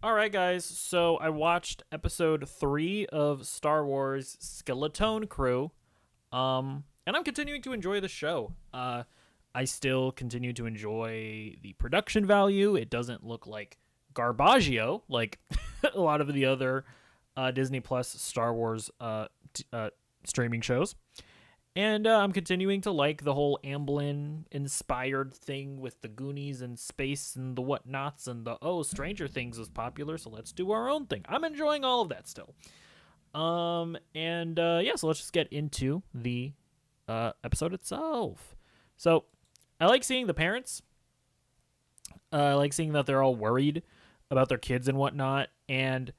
All right, guys. So I watched episode 3 of Star Wars Skeleton Crew, and I'm continuing to enjoy the show. I still continue to enjoy the production value. It doesn't look like Garbaggio like a lot of the other Disney Plus Star Wars streaming shows. And I'm continuing to like the whole Amblin inspired thing with the Goonies and space and the whatnots and the Stranger Things is popular, so let's do our own thing. I'm enjoying all of that still. Yeah, so let's just get into the episode itself. So I like seeing the parents. I like seeing that they're all worried about their kids and whatnot, and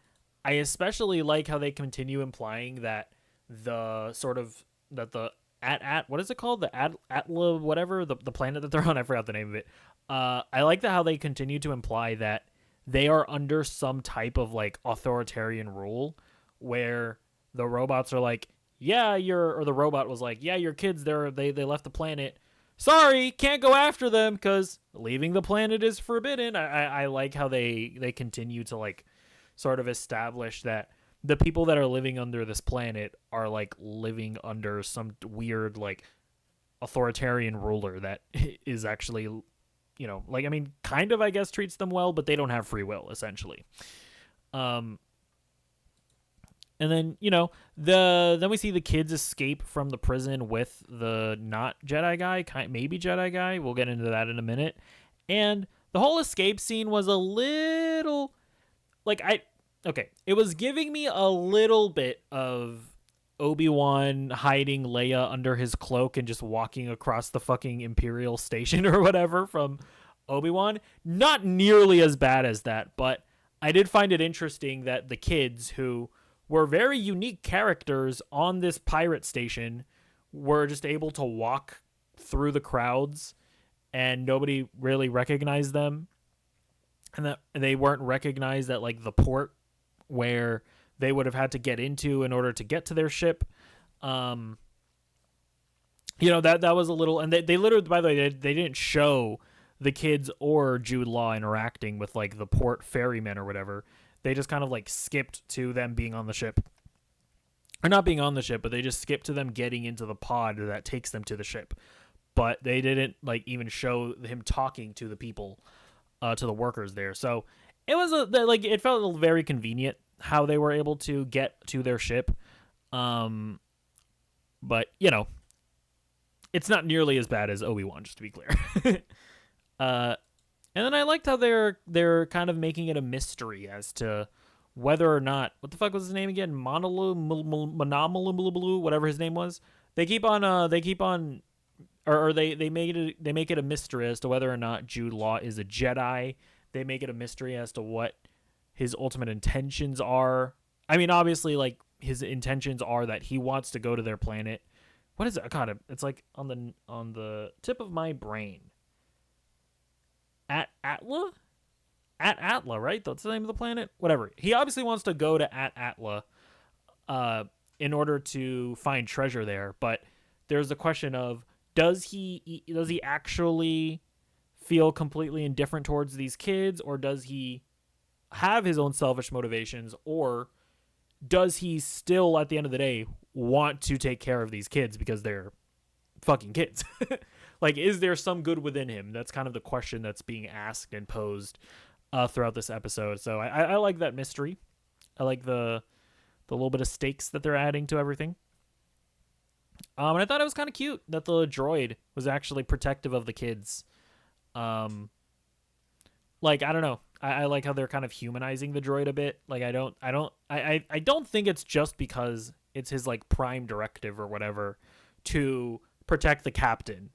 I especially like how they continue implying that the sort of that the what is it called, the Atla whatever, the planet that they're on, I forgot the name of it. I like how they continue to imply that they are under some type of like authoritarian rule where the robots are like, yeah, or the robot was like, yeah, your kids, they left the planet, sorry, can't go after them because leaving the planet is forbidden. I like how they continue to like sort of establish that the people that are living under this planet are like living under some weird like authoritarian ruler that is actually, like, I mean, kind of, I guess, treats them well, but they don't have free will essentially. And then, then we see the kids escape from the prison with the not Jedi guy, maybe Jedi guy. We'll get into that in a minute. And the whole escape scene was a little like it was giving me a little bit of Obi-Wan hiding Leia under his cloak and just walking across the fucking Imperial station or whatever from Obi-Wan. Not nearly as bad as that, but I did find it interesting that the kids, who were very unique characters on this pirate station, were just able to walk through the crowds and nobody really recognized them. And that they weren't recognized at like the port where they would have had to get into in order to get to their ship. That was a little, and they literally, by the way, they didn't show the kids or Jude Law interacting with like the port ferryman or whatever. They just kind of like skipped to them being on the ship, or not being on the ship, but they just skipped to them getting into the pod that takes them to the ship. But they didn't like even show him talking to the people, to the workers there. So it was it felt very convenient how they were able to get to their ship. But it's not nearly as bad as Obi-Wan, just to be clear. And then I liked how they're kind of making it a mystery as to whether or not, what the fuck was his name again? Monomalu, whatever his name was. They make it a mystery as to whether or not Jude Law is a Jedi. They make it a mystery as to what his ultimate intentions are. I mean, obviously, like, his intentions are that he wants to go to their planet. What is it? God, it's like on the tip of my brain. Atla, right? That's the name of the planet. Whatever. He obviously wants to go to Atla, in order to find treasure there. But there's the question of, does he actually feel completely indifferent towards these kids, or does he have his own selfish motivations, or does he still, at the end of the day, want to take care of these kids because they're fucking kids? Like, is there some good within him? That's kind of the question that's being asked and posed throughout this episode. So I like that mystery. I like the little bit of stakes that they're adding to everything. And I thought it was kind of cute that the droid was actually protective of the kids. Like, I don't know. I like how they're kind of humanizing the droid a bit. Like, I don't think it's just because it's his like prime directive or whatever to protect the captain,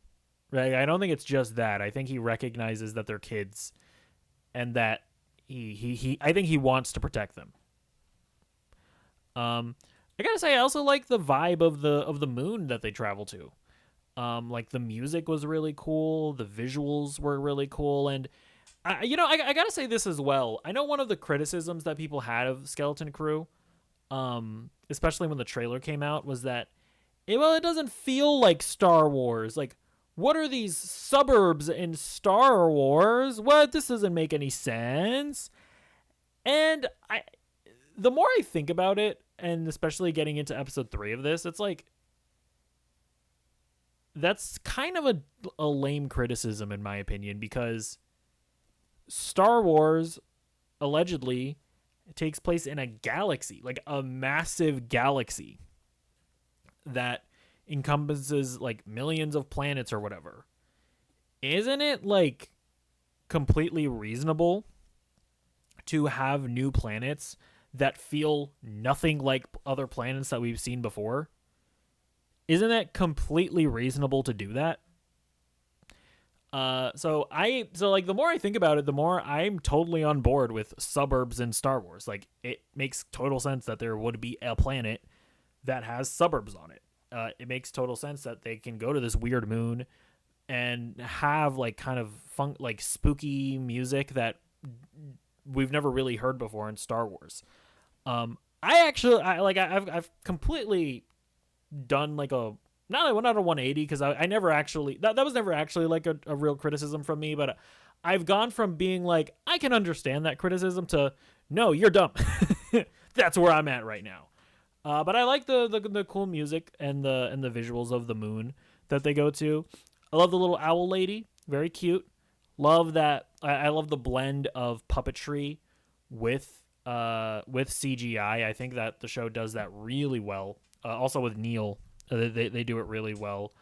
right? I don't think it's just that. I think he recognizes that they're kids, and that I think he wants to protect them. I gotta say, I also like the vibe of the moon that they travel to. Like, the music was really cool, the visuals were really cool, and I gotta say this as well. I know one of the criticisms that people had of Skeleton Crew, especially when the trailer came out, was that it doesn't feel like Star Wars. Like, what are these suburbs in Star Wars? What? This doesn't make any sense. And the more I think about it, and especially getting into episode 3 of this, it's like that's kind of a lame criticism in my opinion, because Star Wars allegedly takes place in a galaxy, like a massive galaxy that encompasses like millions of planets or whatever. Isn't it like completely reasonable to have new planets that feel nothing like other planets that we've seen before? Isn't that completely reasonable to do that? So like the more I think about it, the more I'm totally on board with suburbs in Star Wars. Like it makes total sense that there would be a planet that has suburbs on it. It makes total sense that they can go to this weird moon and have like kind of like spooky music that we've never really heard before in Star Wars. I've completely done like a not a 180, because I never actually that was never actually like a real criticism from me, but I've gone from being like I can understand that criticism to no, you're dumb. That's where I'm at right now. But I like the cool music and the visuals of the moon that they go to. I love the little owl lady, very cute. Love that. I love the blend of puppetry with CGI. I think that the show does that really well. Also with Neil, they do it really well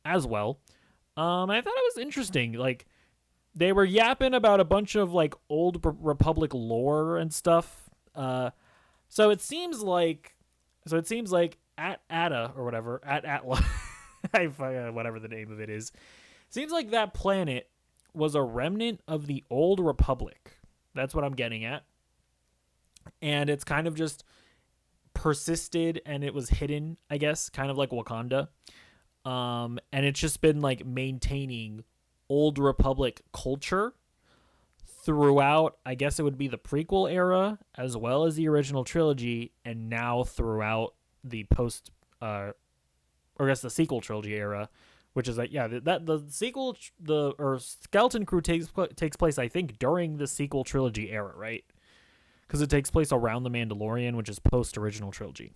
as well. I thought it was interesting. Like they were yapping about a bunch of like old Republic lore and stuff. So it seems like at Atta or whatever, at Atla, whatever the name of it is, seems like that planet was a remnant of the old Republic. That's what I'm getting at. And it's kind of just persisted and it was hidden, I guess, kind of like Wakanda. And it's just been like maintaining old Republic culture throughout, I guess it would be the prequel era as well as the original trilogy, and now throughout the post or I guess the sequel trilogy era, which is like that the sequel or Skeleton Crew takes place I think during the sequel trilogy era, right? Because it takes place around the Mandalorian, which is post original trilogy.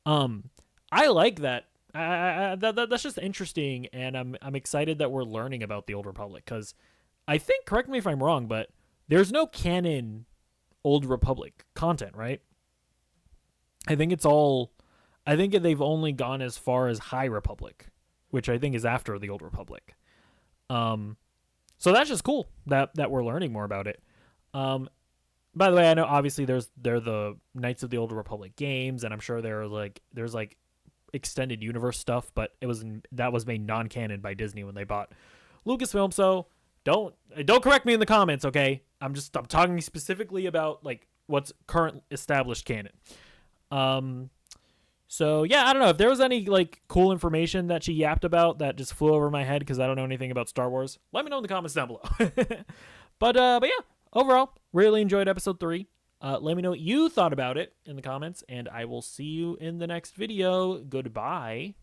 I like that. That's just interesting, and I'm excited that we're learning about the Old Republic, because I think, correct me if I'm wrong, but there's no canon Old Republic content, right? I think they've only gone as far as High Republic, which I think is after the Old Republic. So that's just cool that we're learning more about it. By the way, I know obviously they're the Knights of the Old Republic games, and I'm sure there's like extended universe stuff, but that was made non-canon by Disney when they bought Lucasfilm. So don't correct me in the comments, okay? I'm talking specifically about like what's current established canon. So yeah, I don't know if there was any like cool information that she yapped about that just flew over my head because I don't know anything about Star Wars. Let me know in the comments down below. But yeah, overall, really enjoyed episode 3. Let me know what you thought about it in the comments, and I will see you in the next video. Goodbye.